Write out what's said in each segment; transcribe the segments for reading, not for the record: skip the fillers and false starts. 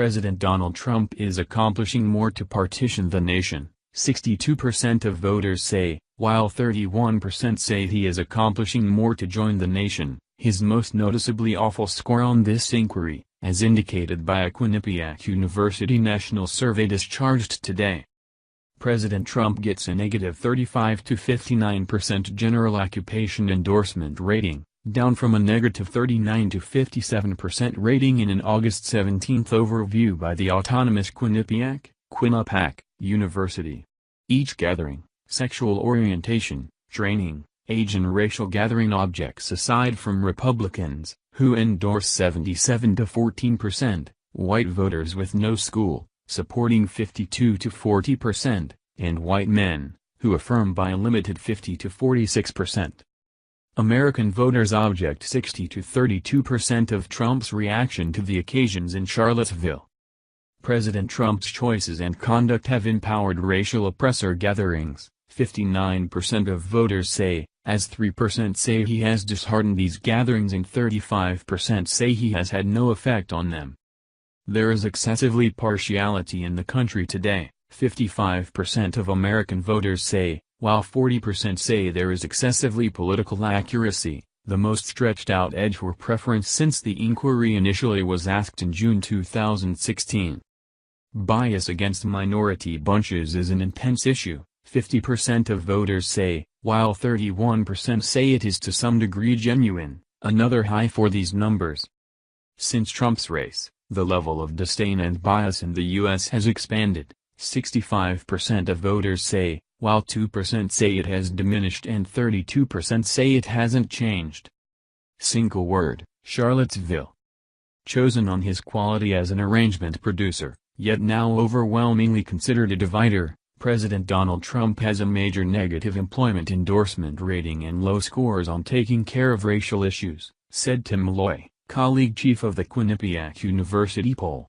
President Donald Trump is accomplishing more to partition the nation, 62% of voters say, while 31% say he is accomplishing more to join the nation, his most noticeably awful score on this inquiry, as indicated by a Quinnipiac University national survey discharged today. President Trump gets a negative 35 to 59% general occupation endorsement rating, down from a negative 39 to 57% rating in an August 17 overview by the autonomous Quinnipiac University. Each gathering, sexual orientation, training, age and racial gathering objects aside from Republicans, who endorse 77 to 14%, white voters with no school, supporting 52 to 40%, and white men, who affirm by a limited 50 to 46%. American voters object 60 to 32% of Trump's reaction to the occasions in Charlottesville. President Trump's choices and conduct have empowered racial oppressor gatherings, 59% of voters say, as 3% say he has disheartened these gatherings and 35% say he has had no effect on them. There is excessively partiality in the country today, 55% of American voters say, while 40% say there is excessively political accuracy, the most stretched out edge for preference since the inquiry initially was asked in June 2016. Bias against minority bunches is an intense issue, 50% of voters say, while 31% say it is to some degree genuine, another high for these numbers. Since Trump's race, the level of disdain and bias in the U.S. has expanded, 65% of voters say, while 2% say it has diminished and 32% say it hasn't changed. Single word, Charlottesville. Chosen on his quality as an arrangement producer, yet now overwhelmingly considered a divider, President Donald Trump has a major negative employment endorsement rating and low scores on taking care of racial issues, said Tim Malloy, colleague chief of the Quinnipiac University poll.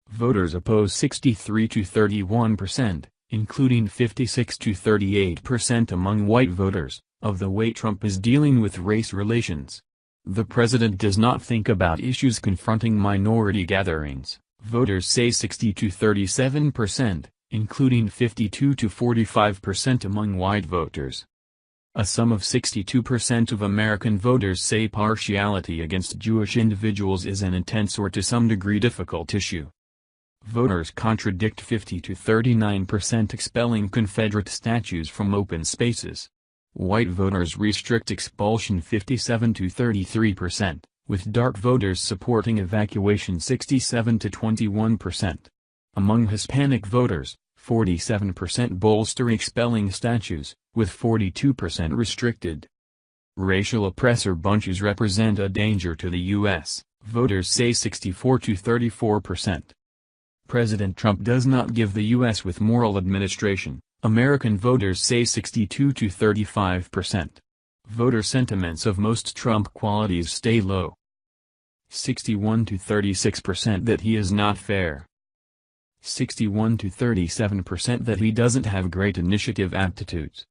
Voters oppose 63 to 31%, including 56 to 38% among white voters, of the way Trump is dealing with race relations. The president does not think about issues confronting minority gatherings, voters say 60 to 37%, including 52 to 45% among white voters. A sum of 62% of American voters say partiality against Jewish individuals is an intense or to some degree difficult issue. Voters contradict 50 to 39% expelling Confederate statues from open spaces. White voters restrict expulsion 57 to 33%, with dark voters supporting evacuation 67 to 21%. Among Hispanic voters, 47% bolster expelling statues, with 42% restricted. Racial oppressor bunches represent a danger to the U.S., voters say 64 to 34%. President Trump does not give the U.S. with moral administration, American voters say 62 to 35%. Voter sentiments of most Trump qualities stay low. 61 to 36% that he is not fair. 61 to 37% that he doesn't have great initiative aptitudes.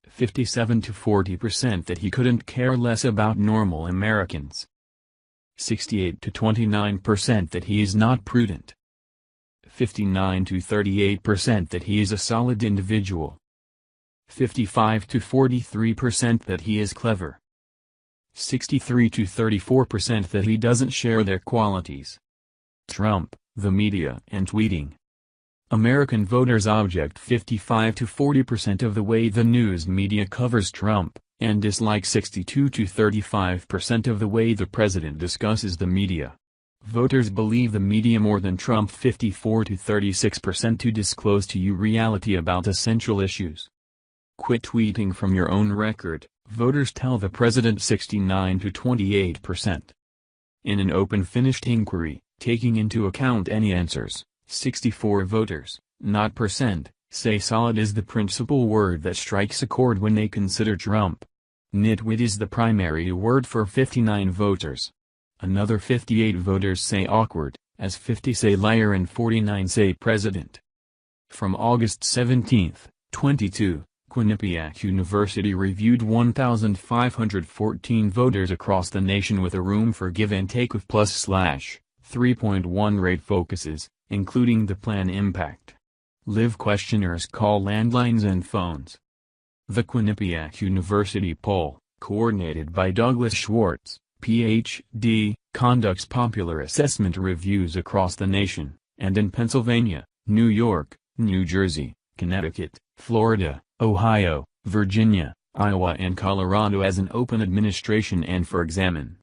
57 to 40% that he couldn't care less about normal Americans. 68 to 29% that he is not prudent. 59 to 38% that he is a solid individual. 55 to 43% that he is clever. 63 to 34% that he doesn't share their qualities. Trump, the media and tweeting. American voters object 55 to 40% of the way the news media covers Trump, and dislike 62 to 35% of the way the president discusses the media. Voters believe the media more than Trump 54 to 36% to disclose to you reality about essential issues. Quit tweeting from your own record, voters tell the president 69 to 28%. In an open finished inquiry, taking into account any answers, 64 voters, not percent, say solid is the principal word that strikes a chord when they consider Trump. Nitwit is the primary word for 59 voters. Another 58 voters say awkward, as 50 say liar and 49 say president. From August 17, 22, Quinnipiac University reviewed 1,514 voters across the nation with a room for give and take of +/- 3.1 rate focuses, including the plan impact. Live questionnaires call landlines and phones. The Quinnipiac University poll, coordinated by Douglas Schwartz, Ph.D., conducts popular assessment reviews across the nation, and in Pennsylvania, New York, New Jersey, Connecticut, Florida, Ohio, Virginia, Iowa and Colorado as an open administration and for examine.